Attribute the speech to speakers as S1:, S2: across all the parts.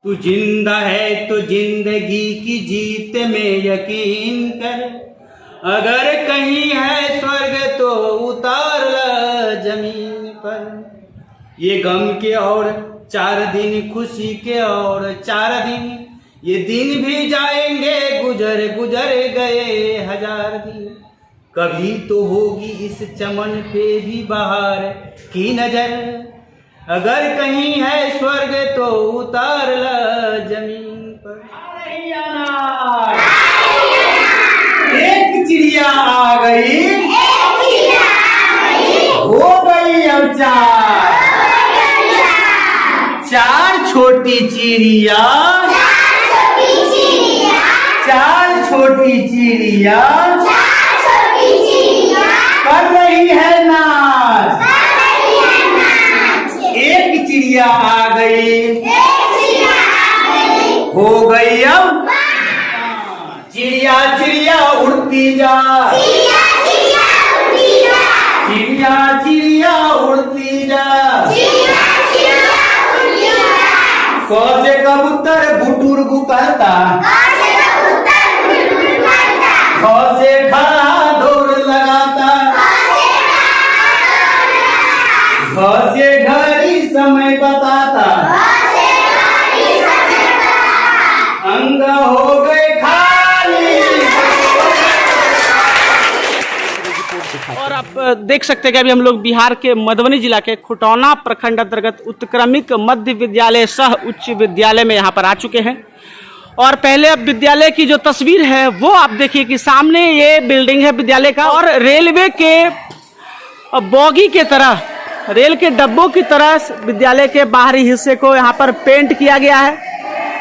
S1: तू जिंदा है तो जिंदगी की जीत में यकीन कर, अगर कहीं है स्वर्ग तो उतार ला जमीन पर। ये गम के और 4 दिन, खुशी के और 4 दिन, ये दिन भी जाएंगे गुजर गुजर गए 1000 दिन। कभी तो होगी इस चमन पे भी बहार की नजर, अगर कहीं है स्वर्ग तो उतार ला जमीन पर। एक चिड़िया आ गई, हो गई अब 4 छोटी चिड़िया, 4 छोटी चिड़िया कर रही है नाच। एक चिड़िया आ गई, हो गई अब चिड़िया चिड़िया उड़ती जा, चिड़िया चिड़िया उड़ती जा। कौसे कबूतर गुटुरगु कहता, कौसे खड़ा दौड़ लगाता, कौसे घड़ी समय बताता, अंग हो गए खाली।
S2: और आप देख सकते हैं कि अभी हम लोग बिहार के मधुबनी जिला के खुटौना प्रखंड अंतर्गत उत्क्रमिक मध्य विद्यालय सह उच्च विद्यालय में यहाँ पर आ चुके हैं। और पहले अब विद्यालय की जो तस्वीर है वो आप देखिए कि सामने ये बिल्डिंग है विद्यालय का, और रेलवे के बॉगी के तरह, रेल के डब्बों की तरह विद्यालय के बाहरी हिस्से को यहाँ पर पेंट किया गया है।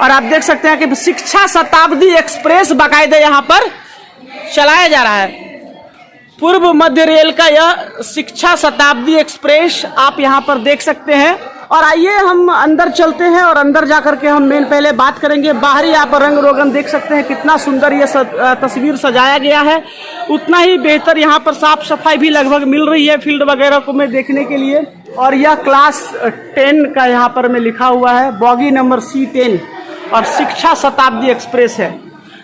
S2: और आप देख सकते हैं कि शिक्षा शताब्दी एक्सप्रेस बाकायदे यहाँ पर चलाया जा रहा है। पूर्व मध्य रेल का यह शिक्षा शताब्दी एक्सप्रेस आप यहाँ पर देख सकते हैं। और आइए हम अंदर चलते हैं और अंदर जाकर के हम मेन पहले बात करेंगे। बाहरी आप रंग रोगन देख सकते हैं, कितना सुंदर ये तस्वीर सजाया गया है। उतना ही बेहतर यहाँ पर साफ सफाई भी लगभग मिल रही है फील्ड वगैरह को में देखने के लिए। और यह क्लास 10 का यहाँ पर में लिखा हुआ है, बॉगी नंबर C10, और शिक्षा शताब्दी एक्सप्रेस है।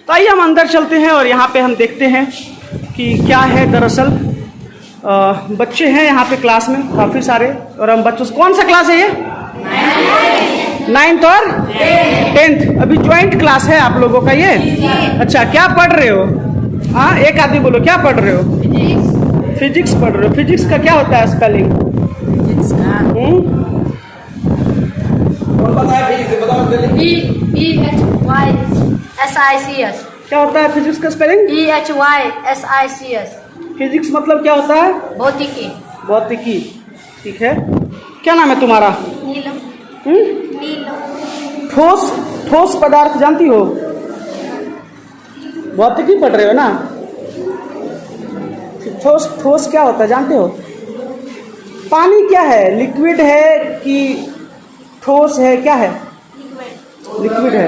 S2: तो आइए हम अंदर चलते हैं और यहाँ पे हम देखते हैं कि क्या है। दरअसल बच्चे हैं यहाँ पे क्लास में काफ़ी सारे, और हम बच्चों से, कौन सा क्लास है ये? 9th और 10th। अभी ज्वाइंट क्लास है आप लोगों का ये? अच्छा, क्या पढ़ रहे हो? हाँ, एक आदमी बोलो, क्या पढ़ रहे हो? फिजिक्स पढ़ रहे हो। फिजिक्स का क्या होता है स्पेलिंग?
S3: EHYSICS।
S2: क्या होता है फिजिक्स का स्पेलिंग?
S3: EHYSICS।
S2: फिजिक्स मतलब क्या होता है?
S3: भौतिकी।
S2: भौतिकी, ठीक है। क्या नाम है तुम्हारा?
S3: नीलम।
S2: ठोस, ठोस पदार्थ जानती हो? भौतिकी पढ़ रहे हो ना? ठोस, ठोस क्या होता है जानते हो? पानी क्या है? लिक्विड है कि ठोस है? क्या है? लिक्विड है,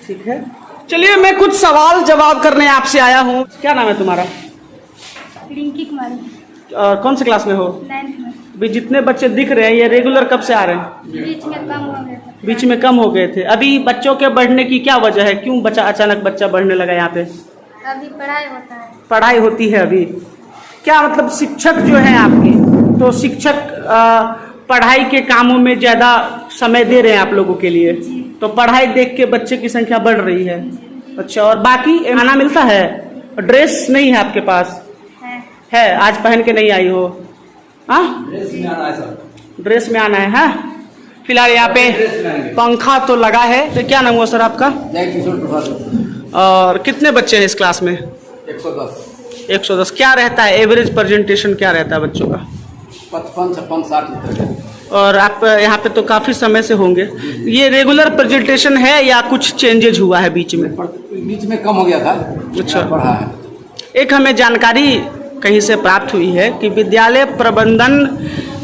S2: ठीक है। चलिए, मैं कुछ सवाल जवाब करने आपसे आया हूँ। क्या नाम है तुम्हारा?
S3: रिंकी कुमारी।
S2: कौन से क्लास में हो?
S3: 9th में।
S2: अभी जितने बच्चे दिख रहे हैं ये रेगुलर कब से आ रहे हैं?
S3: बीच में कम हो गए थे।
S2: बीच में कम हो गए थे। अभी बच्चों के बढ़ने की क्या वजह है? क्यों अचानक बच्चा बढ़ने लगा यहाँ पे?
S3: अभी पढ़ाई होता है।
S2: पढ़ाई होती है अभी। क्या मतलब शिक्षक जो है आपके, तो शिक्षक पढ़ाई के कामों में ज़्यादा समय दे रहे हैं आप लोगों के लिए, तो पढ़ाई देख के बच्चे की संख्या बढ़ रही है। अच्छा, और बाकी खाना मिलता है? ड्रेस नहीं है आपके पास? है, आज पहन के नहीं आई हो? हाँ, ड्रेस में आना है। हाँ, फिलहाल यहाँ पे पंखा तो लगा है। तो क्या नाम हुआ सर आपका? और कितने बच्चे हैं इस क्लास में?
S4: 110।
S2: 110। क्या रहता है एवरेज प्रेजेंटेशन, क्या रहता है बच्चों का?
S4: 55, 56, 60।
S2: और आप यहाँ पे तो काफ़ी समय से होंगे। ये रेगुलर प्रेजेंटेशन है या कुछ चेंजेज हुआ है बीच में?
S4: बीच में कम हो गया था।
S2: अच्छा,
S4: पढ़ा है।
S2: एक हमें जानकारी कहीं से प्राप्त हुई है कि विद्यालय प्रबंधन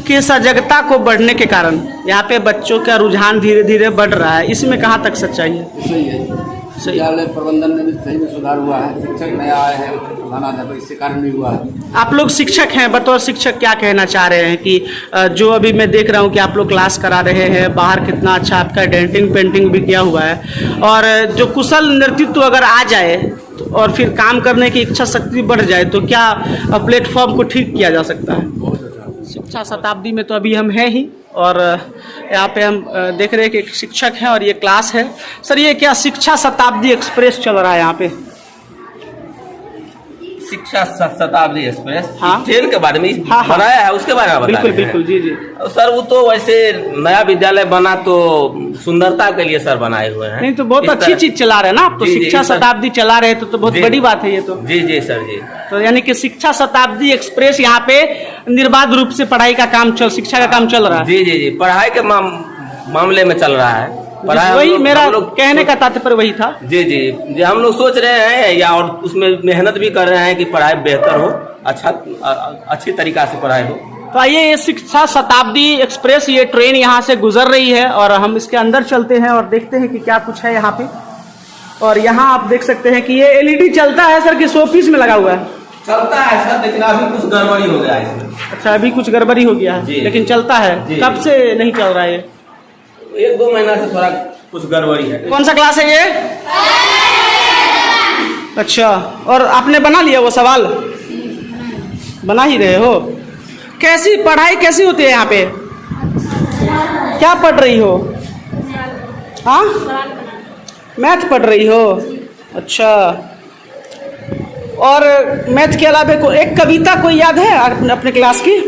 S2: की सजगता को बढ़ने के कारण यहाँ पे बच्चों का रुझान धीरे धीरे बढ़ रहा है। इसमें कहाँ तक सच्चाई है?
S4: सही है। विद्यालय प्रबंधन में भी सही में सुधार हुआ है। शिक्षक नया आए हैं, प्रधानाध्यापक, इससे कारण भी हुआ है।
S2: आप लोग शिक्षक हैं, बतौर शिक्षक क्या कहना चाह रहे हैं कि जो अभी मैं देख रहा हूँ कि आप लोग क्लास करा रहे हैं, बाहर कितना अच्छा आपका डेंटिंग पेंटिंग भी किया हुआ है, और जो कुशल नेतृत्व अगर आ जाए और फिर काम करने की इच्छा शक्ति बढ़ जाए तो क्या प्लेटफॉर्म को ठीक किया जा सकता है? शिक्षा शताब्दी में तो अभी हम हैं ही, और यहाँ पे हम देख रहे हैं कि एक शिक्षक हैं और ये क्लास है। सर, ये क्या शिक्षा शताब्दी एक्सप्रेस चल रहा है यहाँ पे?
S5: शिक्षा शताब्दी एक्सप्रेस,
S2: हाँ।
S5: ट्रेन के बारे में
S2: हाँ।
S5: बनाया है, उसके बारे में बता
S2: बिल्कुल
S5: रहे हैं।
S2: बिल्कुल, जी जी।
S5: सर, वो तो वैसे नया विद्यालय बना तो सुंदरता के लिए सर बनाए हुए हैं।
S2: नहीं तो बहुत
S5: इस
S2: अच्छी
S5: तरह-
S2: चीज चला रहे हैं ना आप तो,
S5: जी, जी,
S2: शिक्षा
S5: सर।
S2: शताब्दी चला रहे हैं तो बहुत
S5: जी।
S2: बड़ी बात है ये तो।
S5: जी जी सर जी।
S2: तो यानी कि शिक्षा शताब्दी एक्सप्रेस यहाँ पे निर्बाध रूप से पढ़ाई का काम शिक्षा का काम चल रहा है।
S5: जी जी जी, पढ़ाई के मामले में चल रहा है।
S2: वही मेरा कहने का तात्पर्य वही था।
S5: जी जी जी, हम लोग सोच रहे हैं या और उसमें मेहनत भी कर रहे हैं कि पढ़ाई बेहतर हो, अच्छी तरीका से पढ़ाई हो।
S2: तो आइए, ये शिक्षा शताब्दी एक्सप्रेस, ये ट्रेन यहाँ से गुजर रही है और हम इसके अंदर चलते हैं और देखते हैं कि क्या कुछ है यहाँ पे। और यहाँ आप देख सकते हैं कि ये एलईडी चलता है सर कि शोपीस में लगा हुआ है?
S5: चलता है सर, लेकिन अभी कुछ गड़बड़ी हो गया है इसमें।
S2: अच्छा, अभी कुछ गड़बड़ी हो गया है, लेकिन चलता है।
S5: जी।
S2: कब से नहीं चल रहा है ये?
S5: 1-2 महीना से थोड़ा कुछ गड़बड़ी है।
S2: कौन सा क्लास है ये? अच्छा, और आपने बना लिया वो सवाल? बना ही रहे हो? कैसी पढ़ाई कैसी होती है यहाँ पे? क्या पढ़ रही हो? हाँ, मैथ पढ़ रही हो? अच्छा, और मैथ के अलावा एक कविता कोई याद है अपने क्लास की?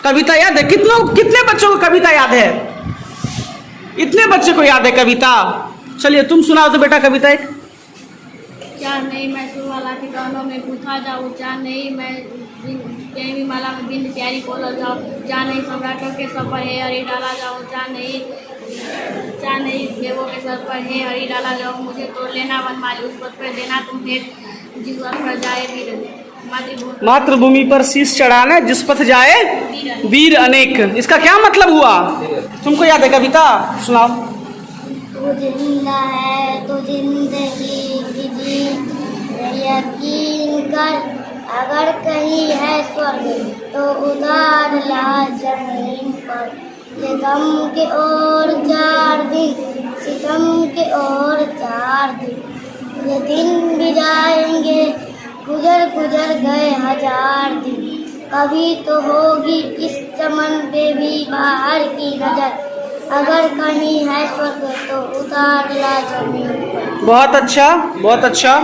S2: कविता याद है? कितने बच्चों को कविता याद है? इतने बच्चे को याद है कविता? चलिए तुम सुनाओ तो बेटा कविता एक।
S3: क्या नहीं मैं सुरवाला के गानों में पूछा जाऊँ, जा नहीं मैं देवी माला में बिंद प्यारी बोला जाऊँ, जा नहीं सम्राटों के सर पर है हरी डाला जाऊँ, जा नहीं देवों के सर पर है हरी डाला जाऊँ, मुझे तो लेना बनमाली उस पद पर देना तुम भेंट जिस पद पर जाए
S2: मातृभूमि पर शीश चढ़ाने जिस पथ जाए वीर अनेक। इसका क्या मतलब हुआ? तुमको याद है कविता? सुनाओ।
S3: तू जिंदा है तो जिंदगी की जीत यकीन कर, अगर कहीं है स्वर्ग तो उतार ला जमीन पर, ये गम के और 4 दिन सितम के और 4 दिन, ये दिन भी जाएंगे गुजर गुजर गए 1000 दिन, कभी तो होगी इस चमन पे भी बाहर की नजर, अगर कहीं है स्वर्ग तो उतार ला जमीन पर।
S2: बहुत अच्छा, बहुत अच्छा।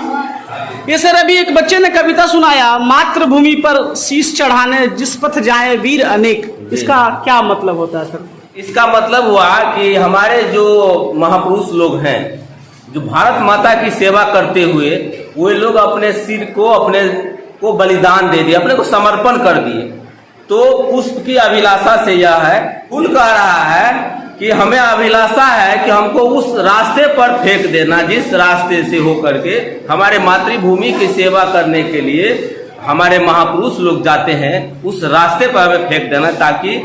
S2: ये सर अभी एक बच्चे ने कविता सुनाया, मातृभूमि पर शीश चढ़ाने जिस पथ जाए वीर अनेक। इसका क्या मतलब होता है सर?
S5: इसका मतलब हुआ कि हमारे जो महापुरुष लोग हैं, जो भारत माता की सेवा करते हुए वे लोग अपने सिर को बलिदान दे दिए, अपने को समर्पण कर दिए। तो पुष्प की अभिलाषा से यह है, फूल कह रहा है कि हमें अभिलाषा है कि हमको उस रास्ते पर फेंक देना जिस रास्ते से हो करके हमारे मातृभूमि की सेवा करने के लिए हमारे महापुरुष लोग जाते हैं, उस रास्ते पर हमें फेंक देना, ताकि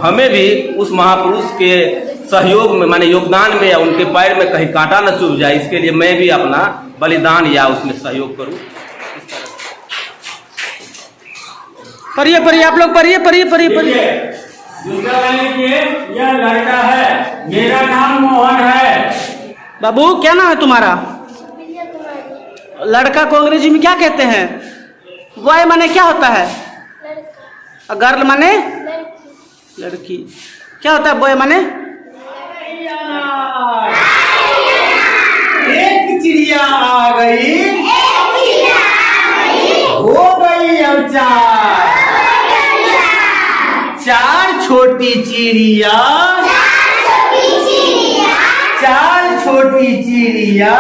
S5: हमें भी उस महापुरुष के सहयोग में माने योगदान में या उनके पैर में कहीं कांटा न चुभ जाए, इसके लिए मैं भी अपना बलिदान या उसमें सहयोग करूं।
S2: पढ़िए आप लोग, पढ़िए।
S1: दूसरा यह लड़का है, मेरा नाम मोहन है।
S2: बाबू क्या नाम है तुम्हारा? लड़का को अंग्रेजी में क्या कहते हैं? बॉय माने क्या होता है? गर्ल माने लड़की। क्या होता है बॉय माने?
S1: एक चिड़िया आ गई, हो गई अब 4 छोटी चिड़िया, 4 छोटी चिड़िया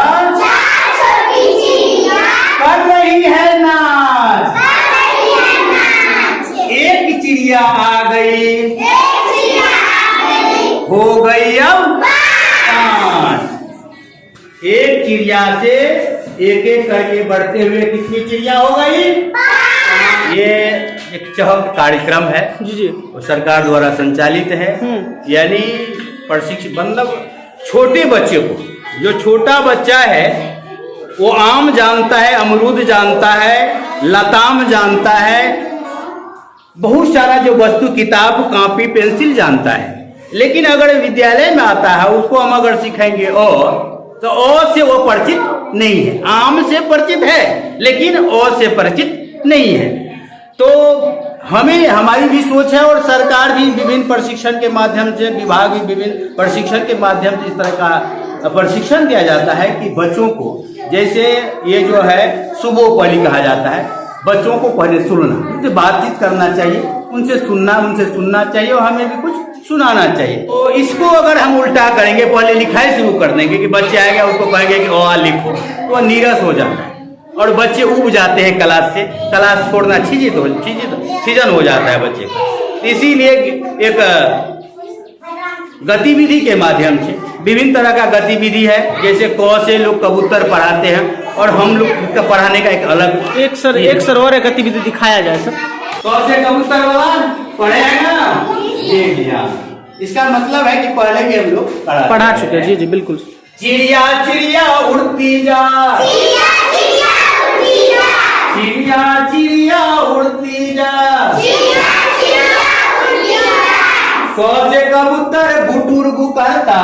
S1: कर रही है नाच। एक चिड़िया आ गई, हो गई अब 5। एक चिड़िया से एक एक करके बढ़ते हुए कितनी चिड़िया हो गई? ये एक चहक कार्यक्रम है
S2: जी
S1: वो सरकार द्वारा संचालित है। यानी प्रशिक्षण मतलब छोटे बच्चे को जो छोटा बच्चा है वो आम जानता है, अमरूद जानता है, लताम जानता है, बहुत सारा जो वस्तु किताब कॉपी पेंसिल जानता है। लेकिन अगर विद्यालय में आता है उसको हम अगर सिखाएंगे तो अ से वो परिचित नहीं है। आम से परिचित है लेकिन अ से परिचित नहीं है। तो हमें हमारी भी सोच है और सरकार भी विभिन्न प्रशिक्षण के माध्यम से, विभाग भी विभिन्न प्रशिक्षण के माध्यम से इस तरह का प्रशिक्षण दिया जाता है कि बच्चों को, जैसे ये जो है सुबोपली कहा जाता है, बच्चों को पहले सुनना, उनसे बातचीत करना चाहिए, उनसे सुनना चाहिए और हमें भी कुछ सुनाना चाहिए। तो इसको अगर हम उल्टा करेंगे, पहले लिखाई शुरू कर देंगे कि बच्चे आएंगे उसको कहेंगे कि आ लिखो, तो वह नीरस हो जाता है और बच्चे उब जाते हैं क्लास से, क्लास छोड़ना सीजन हो जाता है बच्चे को। इसीलिए एक गतिविधि के माध्यम से विभिन्न तरह का गतिविधि है, जैसे क से लोग कबूतर पढ़ाते हैं और हम लोग का पढ़ाने का एक अलग
S2: एक सर और एक गतिविधि दिखाया जाए सर।
S1: क से कबूतर वाला पढ़ेगा देख लिया, इसका मतलब है कि पहले भी हम लोग
S2: पढ़ा चुके हैं। जी जी बिल्कुल।
S1: चिड़िया चिड़िया उड़ती जा, चिड़िया चिड़िया उड़ती जा, क से कबूतर गुटुरगु करता,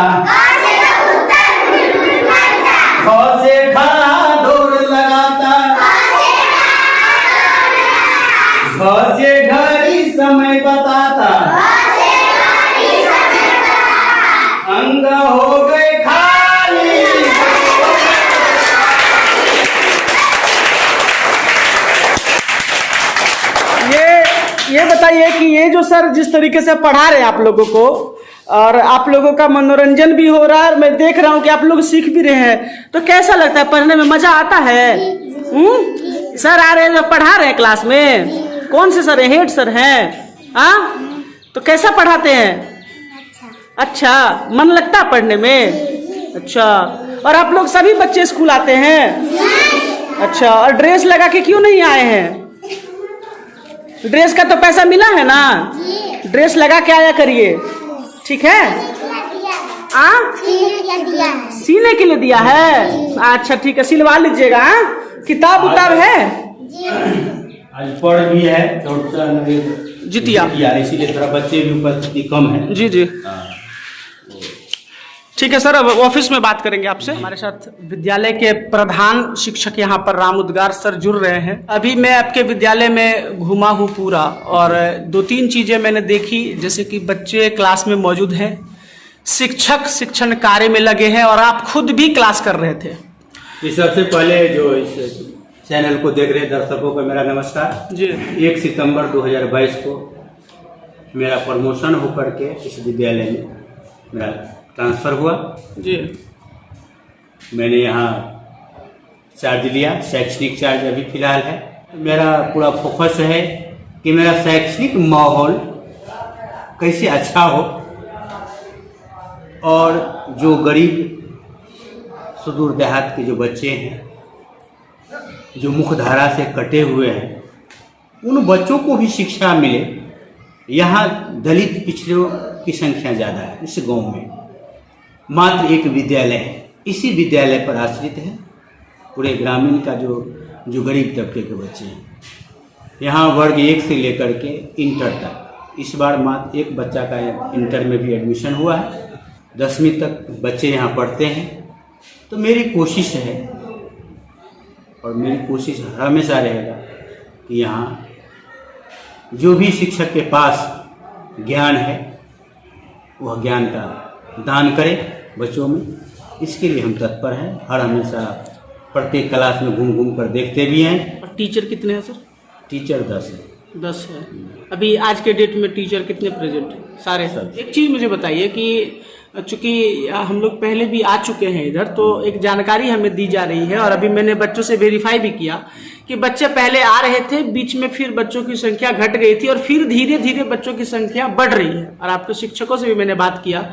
S1: ख से खड़ा दौड़ लगाता, घ से घड़ी समय बताता, अंग हो गए खाली।
S2: ये बताइए कि ये जो सर जिस तरीके से पढ़ा रहे हैं आप लोगों को, और आप लोगों का मनोरंजन भी हो रहा है और मैं देख रहा हूँ कि आप लोग सीख भी रहे हैं, तो कैसा लगता है? पढ़ने में मजा आता है? सर आ रहे हैं, पढ़ा रहे हैं क्लास में? कौन से सर हैं? हेड सर हैं? हाँ, तो कैसा पढ़ाते हैं? अच्छा, मन लगता है पढ़ने में? अच्छा, और आप लोग सभी बच्चे स्कूल आते हैं? अच्छा, और ड्रेस लगा के क्यों नहीं आए हैं? ड्रेस का तो पैसा मिला है ना? ड्रेस लगा के आया करिए, ठीक है? सीने के लिए दिया है? अच्छा ठीक है, सिलवा लीजिएगा। किताब उताब है?
S1: आज पढ़ भी है
S2: जितिया,
S1: इसीलिए थोड़ा बच्चे भी उपस्थिति कम है।
S2: जी जी ठीक है सर, अब ऑफिस में बात करेंगे आपसे। हमारे साथ विद्यालय के प्रधान शिक्षक यहाँ पर राम उद्गार सर जुड़ रहे हैं। अभी मैं आपके विद्यालय में घूमा हूँ पूरा, और 2-3 चीजें मैंने देखी, जैसे कि बच्चे क्लास में मौजूद हैं, शिक्षक शिक्षण कार्य में लगे हैं, और आप खुद भी क्लास कर रहे थे।
S1: सबसे पहले जो इस चैनल को देख रहे दर्शकों को मेरा नमस्कार
S2: जी।
S1: 1 सितंबर 2022 को मेरा प्रमोशन होकर के इस विद्यालय में मेरा ट्रांसफ़र हुआ
S2: जी।
S1: मैंने यहाँ चार्ज लिया, शैक्षणिक चार्ज अभी फिलहाल है। मेरा पूरा फोकस है कि मेरा शैक्षणिक माहौल कैसे अच्छा हो, और जो गरीब सुदूर देहात के जो बच्चे हैं, जो मुख्यधारा से कटे हुए हैं, उन बच्चों को भी शिक्षा मिले। यहाँ दलित पिछड़ों की संख्या ज़्यादा है इस गांव में, मात्र एक विद्यालय है, इसी विद्यालय पर आश्रित है पूरे ग्रामीण का जो गरीब तबके के बच्चे हैं। यहाँ वर्ग 1 से लेकर के इंटर तक, इस बार मात्र एक बच्चा का इंटर में भी एडमिशन हुआ है, 10वीं तक बच्चे यहाँ पढ़ते हैं। तो मेरी कोशिश है, और मेरी कोशिश हमेशा रहेगा कि यहाँ जो भी शिक्षक के पास ज्ञान है वह ज्ञान का दान करे बच्चों में। इसके लिए हम तत्पर हैं, हर हमेशा प्रत्येक क्लास में घूम घूम कर देखते भी हैं।
S2: और टीचर कितने हैं सर?
S1: टीचर 10 है।
S2: 10 है। अभी आज के डेट में टीचर कितने प्रेजेंट हैं? सारे सर। एक चीज़ मुझे बताइए कि चूँकि हम लोग पहले भी आ चुके हैं इधर, तो एक जानकारी हमें दी जा रही है, और अभी मैंने बच्चों से वेरीफाई भी किया कि बच्चे पहले आ रहे थे, बीच में फिर बच्चों की संख्या घट गई थी, और फिर धीरे धीरे बच्चों की संख्या बढ़ रही है। और आपके शिक्षकों से भी मैंने बात किया,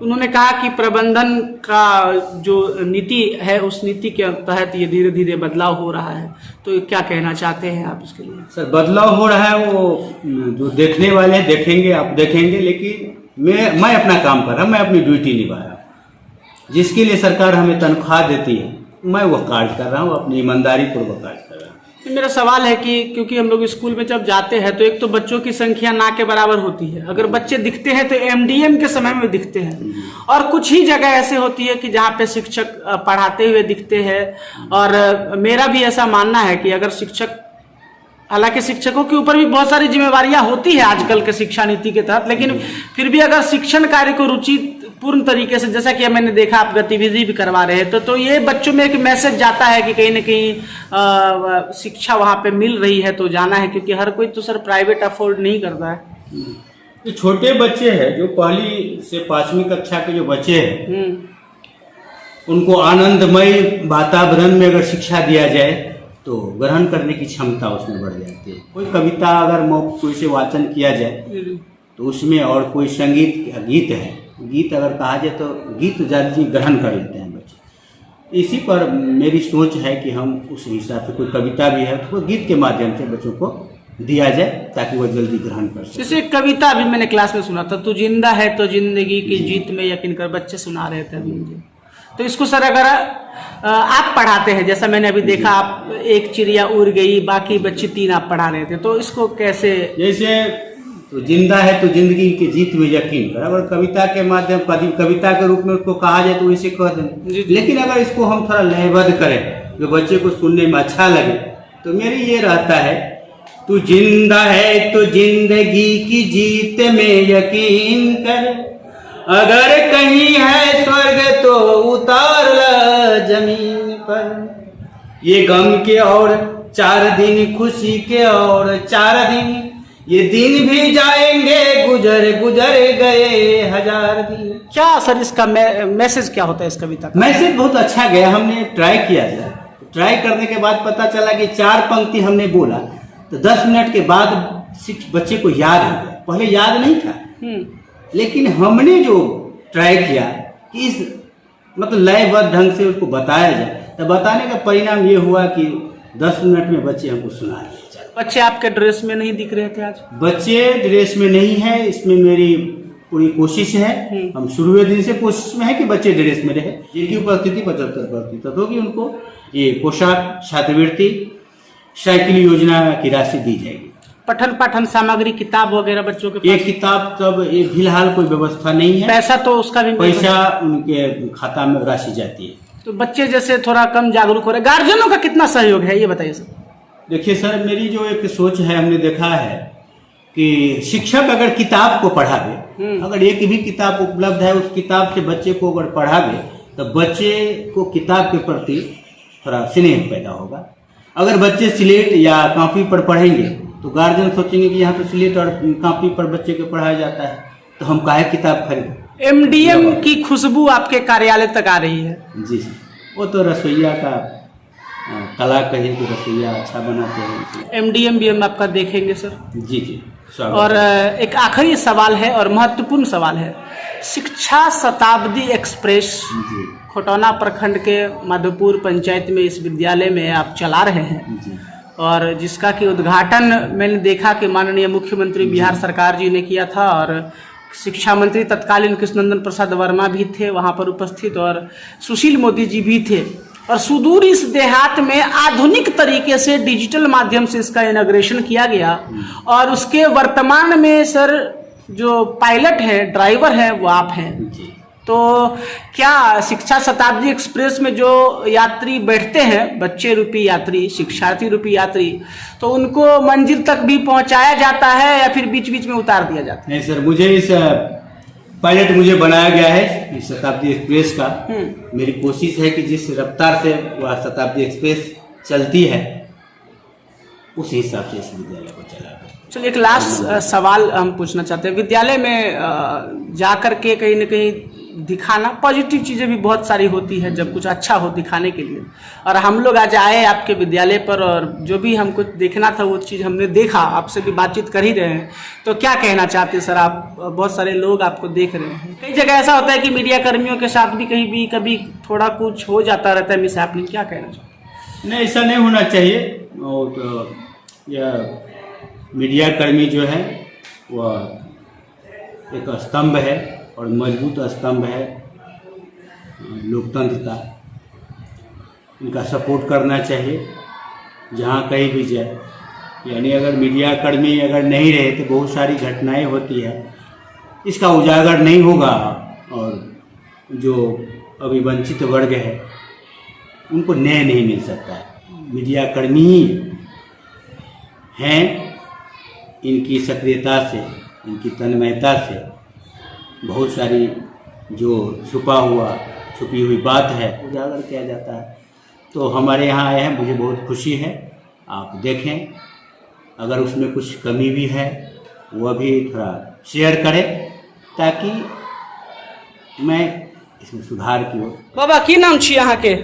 S2: उन्होंने कहा कि प्रबंधन का जो नीति है उस नीति के तहत ये धीरे धीरे बदलाव हो रहा है। तो क्या कहना चाहते हैं आप इसके लिए?
S1: सर, बदलाव हो रहा है वो जो देखने वाले देखेंगे, आप देखेंगे, लेकिन मैं अपना काम कर रहा हूँ, मैं अपनी ड्यूटी निभा रहा हूँ। जिसके लिए सरकार हमें तनख्वाह देती है, मैं वो कार्य कर रहा हूँ, अपनी ईमानदारी पूर्वक कार्य कर रहा हूँ।
S2: मेरा सवाल है कि क्योंकि हम लोग स्कूल में जब जाते हैं तो एक तो बच्चों की संख्या ना के बराबर होती है, अगर बच्चे दिखते हैं तो एमडीएम के समय में दिखते हैं, और कुछ ही जगह ऐसे होती है कि जहाँ पे शिक्षक पढ़ाते हुए दिखते हैं। और मेरा भी ऐसा मानना है कि अगर शिक्षक, हालांकि शिक्षकों के ऊपर भी बहुत सारी जिम्मेवारियां होती है आजकल के शिक्षा नीति के तहत, लेकिन फिर भी अगर शिक्षण कार्य को रुचि पूर्ण तरीके से, जैसा कि मैंने देखा आप गतिविधि भी करवा रहे हैं, तो ये बच्चों में एक मैसेज जाता है कि कहीं ना कहीं शिक्षा वहाँ पे मिल रही है तो जाना है, क्योंकि हर कोई तो सर प्राइवेट अफोर्ड नहीं करता है।
S1: जो छोटे बच्चे हैं, जो 1ली से 5वीं कक्षा के जो बच्चे हैं, उनको आनंदमय वातावरण में अगर शिक्षा दिया जाए तो ग्रहण करने की क्षमता उसमें बढ़ जाती है। कोई कविता अगर कोई से वाचन किया जाए तो उसमें, और कोई संगीत गीत है, गीत अगर कहा जाए तो गीत जल्दी ग्रहण कर लेते हैं बच्चे। इसी पर मेरी सोच है कि हम उस हिसाब से, कोई कविता भी है तो गीत के माध्यम से बच्चों को दिया जाए ताकि वो जल्दी ग्रहण कर सके।
S2: जैसे एक कविता अभी मैंने क्लास में सुना था, तू जिंदा है तो जिंदगी की जीत में यकीन कर, बच्चे सुना रहे थे अभी मुझे। तो इसको सर अगर आप पढ़ाते हैं, जैसा मैंने अभी देखा, आप एक चिड़िया उड़ गई, बाकी बच्चे 3 आप पढ़ा रहे थे, तो इसको कैसे?
S1: जैसे तो जिंदा है तो जिंदगी की जीत में यकीन कर, अगर कविता के माध्यम, कविता के रूप में उसको कहा जाए तो इसे कह दें। लेकिन अगर इसको हम थोड़ा लयबद्ध करें जो बच्चे को सुनने में अच्छा लगे, तो मेरी ये रहता है, तू जिंदा है तो जिंदगी की जीत में यकीन कर, अगर कहीं है स्वर्ग तो उतार ला जमीन पर। ये गम के और 4 दिन, खुशी के और 4 दिन, ये दिन भी जाएंगे, गुजर गुजर गए 1000 दिन।
S2: क्या सर इसका मैसेज क्या होता है इस कविता का?
S1: मैसेज बहुत अच्छा गया, हमने ट्राई किया था। ट्राई करने के बाद पता चला कि 4 पंक्ति हमने बोला तो 10 मिनट के बाद बच्चे को याद हो गया। पहले याद नहीं था, लेकिन हमने जो ट्राई किया कि इस मतलब लयबद्ध ढंग से उसको बताया जाए, तो बताने का परिणाम ये हुआ कि 10 मिनट में बच्चे हमको सुना रहे।
S2: बच्चे आपके ड्रेस में नहीं दिख रहे थे आज?
S1: बच्चे ड्रेस में नहीं है, इसमें मेरी पूरी कोशिश है। हम शुरू दिन से कोशिश में है कि बच्चे ड्रेस में रहे। जिनकी उपस्थिति 75% होगी उनको ये पोशाक, छात्रवृत्ति, साइकिल योजना की राशि दी जाएगी।
S2: पठन पाठन सामग्री, किताब वगैरह बच्चों के पास?
S1: ये किताब तब ये फिलहाल कोई व्यवस्था नहीं है।
S2: पैसा तो उसका भी,
S1: पैसा उनके खाता में राशि जाती है।
S2: तो बच्चे जैसे थोड़ा कम जागरूक हो रहे, गार्जियनों का कितना सहयोग है ये बताइए सर।
S1: देखिए सर, मेरी जो एक सोच है, हमने देखा है कि शिक्षक अगर किताब को पढ़ावे, अगर एक भी किताब उपलब्ध है, उस किताब से बच्चे को अगर पढ़ावे तो बच्चे को किताब के प्रति थोड़ा स्नेह पैदा होगा। अगर बच्चे स्लेट या कॉपी पर पढ़ेंगे तो गार्जियन सोचेंगे कि यहाँ तो स्लेट और कॉपी पर बच्चे को पढ़ाया जाता है, तो हम काहे किताब खरीदें।
S2: एमडीएम की खुशबू आपके कार्यालय तक आ रही है?
S1: जी, वो तो रसोईया का कला कहिए कि रसोईया अच्छा बनाते हैं।
S2: एमडीएम भी हम आपका देखेंगे सर।
S1: जी जी।
S2: और एक आखिरी सवाल है और महत्वपूर्ण सवाल है, शिक्षा शताब्दी एक्सप्रेस खटौना प्रखंड के मधुपुर पंचायत में इस विद्यालय में आप चला रहे हैं
S1: जी।
S2: और जिसका कि उद्घाटन मैंने देखा कि माननीय मुख्यमंत्री बिहार सरकार जी ने किया था और शिक्षा मंत्री तत्कालीन कृष्णनंदन प्रसाद वर्मा भी थे वहाँ पर उपस्थित और सुशील मोदी जी भी थे। और सुदूर इस देहात में आधुनिक तरीके से डिजिटल माध्यम से इसका इनॉग्रेशन किया गया और उसके वर्तमान में सर जो पायलट है, ड्राइवर है, वो आप हैं। तो क्या शिक्षा शताब्दी एक्सप्रेस में जो यात्री बैठते हैं, बच्चे रूपी यात्री, शिक्षार्थी रूपी यात्री, तो उनको मंजिल तक भी पहुंचाया जाता है या फिर बीच बीच में उतार दिया जाता है?
S1: नहीं सर, मुझे इस पायलट मुझे बनाया गया है इस शताब्दी एक्सप्रेस का। मेरी कोशिश है कि जिस रफ्तार से वह शताब्दी एक्सप्रेस चलती है उस हिसाब से इस विद्यालय को चला।
S2: चलिए एक लास्ट सवाल हम पूछना चाहते हैं, विद्यालय में जा कर के कहीं ना कहीं दिखाना, पॉजिटिव चीज़ें भी बहुत सारी होती है जब कुछ अच्छा हो दिखाने के लिए, और हम लोग आज आए आपके विद्यालय पर और जो भी हमको देखना था वो चीज़ हमने देखा, आपसे भी बातचीत कर ही रहे हैं। तो क्या कहना चाहते हैं सर आप? बहुत सारे लोग आपको देख रहे हैं, कई जगह ऐसा होता है कि मीडिया कर्मियों के साथ भी कहीं भी कभी थोड़ा कुछ हो जाता रहता है मिसहैपनिंग, क्या कहना चाहते हैं?
S1: नहीं, ऐसा नहीं होना चाहिए। और तो यह मीडिया कर्मी जो है वह एक स्तंभ है और मजबूत स्तंभ है लोकतंत्र का, इनका सपोर्ट करना चाहिए जहाँ कहीं भी जाए। यानी अगर मीडिया कर्मी अगर नहीं रहे तो बहुत सारी घटनाएं होती है, इसका उजागर नहीं होगा और जो अभी वंचित वर्ग है उनको न्याय नहीं मिल सकता है। मीडिया कर्मी ही हैं, इनकी सक्रियता से, इनकी तन्मयता से बहुत सारी जो छुपी हुई बात है उजागर किया जाता है। तो हमारे यहाँ आए हैं, मुझे बहुत खुशी है। आप देखें, अगर उसमें कुछ कमी भी है वह भी थोड़ा शेयर करें ताकि मैं इसमें सुधार की ओर।
S2: बाबा की नाम छी यहाँ के?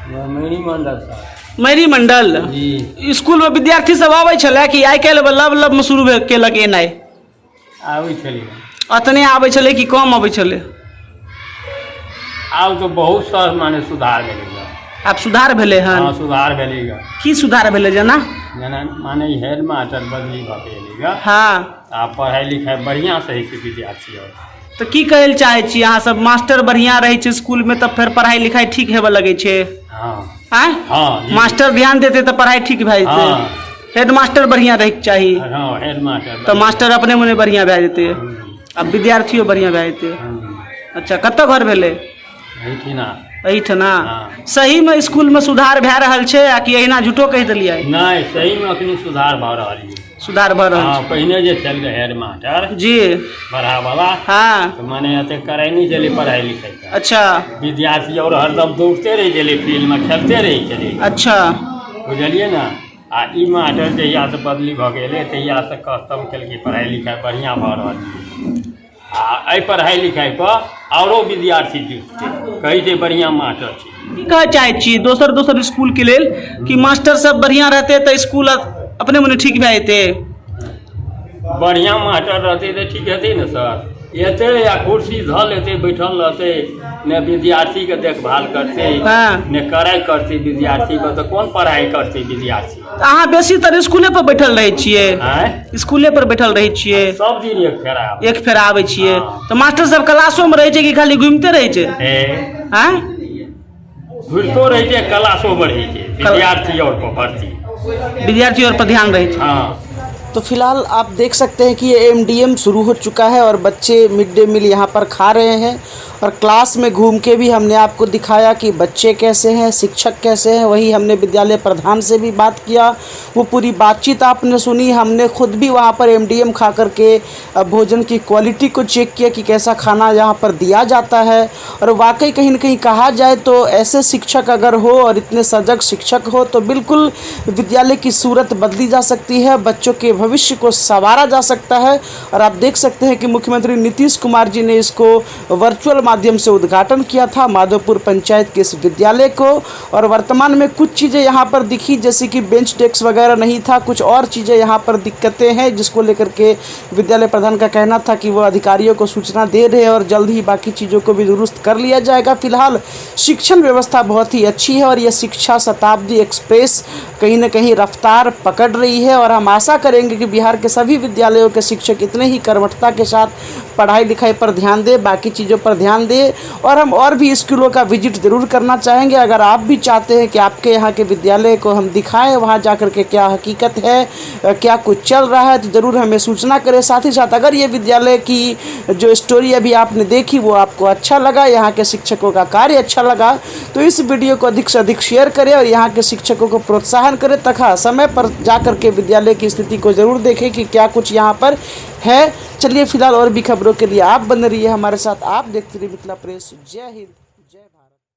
S6: मैरी मंडल साहब।
S2: मैरी मंडल
S6: जी।
S2: स्कूल में विद्यार्थी सब आबै छलै कि आइ काल्हि लब में शुरू केलक एनाइ?
S6: आबै छलै।
S2: अतने आबै छलै कि कम आबै छलै?
S6: आब तो बहुत सारा माने सुधार भेलै।
S2: आब सुधार भेलै हन?
S6: हाँ, सुधार भेलै गा।
S2: की सुधार भेलै जेना?
S6: जेना माने हेड मास्टर बदली भऽ गेलै गा।
S2: हाँ।
S6: आ पढ़ाई लिखाई बढ़िया से होइ छै विद्यार्थी और।
S2: तो की कहै लए चाहै छी अहाँ सब? मास्टर बढ़िया रहै छै स्कूल में तब फिर पढ़ाई लिखाई ठीक हेबे लगै छै?
S6: हाँ।
S2: आँय?
S6: हाँ जी।
S2: मास्टर ध्यान देते तो पढ़ाई ठीक भए जेतै।
S6: हाँ।
S2: हेड मास्टर बढ़िया रहैके चाही।
S6: हाँ, हेड मास्टर।
S2: तो मास्टर अपने मुने बढ़िया भए जेतै, अब विद्यार्थियों बढ़िया भए जेतै। अच्छा, कतऽ घर भेलै? एहिठना।
S6: हाँ।
S2: सही में स्कूल में सुधार भए रहल छै आ कि अहिना झूठो कहि देलियै?
S6: नहीं, सही में अखनी सुधार भऽ रहल है।
S2: सुधार भऽ रहल
S6: हाँ,
S2: छै।
S6: पहिने जे छल हेड मास्टर
S2: जी।
S6: बड़ा वाला,
S2: हाँ।
S6: तो माने एते कराई नहीं चले पढ़ाई लिखाई का।
S2: अच्छा।
S6: विद्यार्थी और हरदम दौड़ते रही चले, फील्ड में खेलते रही चले।
S2: अच्छा।
S6: बुझलिए ना। आ ई मास्टर जहिया से बदली भऽ गेलै तहिया से कस्टम केलकै, पढ़ाई लिखाई बढ़िया भऽ रहल छै। आ एहि पढ़ाई लिखाई पर औरो विद्यार्थी जुटतै, कहै छै बढ़िया मास्टर छै।
S2: की कहै चाहै छी दोसर स्कूल के लेल कि मास्टर सब बढ़िया रहते तो स्कूल अपने मुने ठीक भए जेतै?
S6: बढ़िया मास्टर रहते तो ठीक हेतै ने सर। एते या कुर्सी धऽ लेते, बैठल रहते, ने विद्यार्थी के देखभाल करते,
S2: हाँ।
S6: ने कराई करते विद्यार्थी पर, तो कोन पढ़ाई करते विद्यार्थी?
S2: अहाँ बेसीतर स्कूले पर बैठल रहै छियै?
S6: आँय?
S2: स्कूले पर बैठल रहै छियै?
S6: सब दिन एक फेरा आबै।
S2: एक फेर आबै छियै?
S6: हाँ।
S2: तो मास्टर सब क्लासो में रहै छै कि खाली घूमते रहै छै? आँय?
S6: घुरतो रहै छै, क्लासो में रहै छै, विद्यार्थी और पर भर्ती,
S2: विद्यार्थी और पर ध्यान रहे।
S6: हाँ।
S2: तो फिलहाल आप देख सकते हैं कि ये एमडीएम शुरू हो चुका है और बच्चे मिड डे मील यहाँ पर खा रहे हैं और क्लास में घूम के भी हमने आपको दिखाया कि बच्चे कैसे हैं, शिक्षक कैसे हैं। वही हमने विद्यालय प्रधान से भी बात किया, वो पूरी बातचीत आपने सुनी। हमने खुद भी वहाँ पर एमडीएम खा करके भोजन की क्वालिटी को चेक किया कि कैसा खाना यहाँ पर दिया जाता है। और वाकई कहीं न कहीं कहा जाए तो ऐसे शिक्षक अगर हो और इतने सजग शिक्षक हो तो बिल्कुल विद्यालय की सूरत बदली जा सकती है, बच्चों के भविष्य को संवारा जा सकता है। और आप देख सकते हैं कि मुख्यमंत्री नीतीश कुमार जी ने इसको वर्चुअल माध्यम से उद्घाटन किया था माधोपुर पंचायत के इस विद्यालय को। और वर्तमान में कुछ चीज़ें यहाँ पर दिखी, जैसे कि बेंच डेस्क वगैरह नहीं था, कुछ और चीज़ें यहाँ पर दिक्कतें हैं, जिसको लेकर के विद्यालय प्रधान का कहना था कि वो अधिकारियों को सूचना दे रहे हैं और जल्द ही बाकी चीज़ों को भी दुरुस्त कर लिया जाएगा। फिलहाल शिक्षण व्यवस्था बहुत ही अच्छी है और यह शिक्षा शताब्दी एक्सप्रेस कहीं ना कहीं रफ्तार पकड़ रही है। और हम आशा करेंगे कि बिहार के सभी विद्यालयों के शिक्षक इतने ही कर्मठता के साथ पढ़ाई लिखाई पर ध्यान दें, बाकी चीज़ों पर ध्यान दें। और हम और भी स्कूलों का विजिट ज़रूर करना चाहेंगे। अगर आप भी चाहते हैं कि आपके यहाँ के विद्यालय को हम दिखाएं, वहाँ जा कर के क्या हकीकत है, क्या कुछ चल रहा है, तो ज़रूर हमें सूचना करें। साथ ही साथ अगर ये विद्यालय की जो स्टोरी अभी आपने देखी वो आपको अच्छा लगा, यहाँ के शिक्षकों का कार्य अच्छा लगा, तो इस वीडियो को अधिक से अधिक शेयर करें और यहाँ के शिक्षकों को प्रोत्साहन करें तथा समय पर जा कर के विद्यालय की स्थिति को ज़रूर देखें कि क्या कुछ यहाँ पर है। चलिए फिलहाल और भी खबरों के लिए आप बने रहिए हमारे साथ, आप देखते रहिए मिथिला प्रेस। जय हिंद, जय भारत।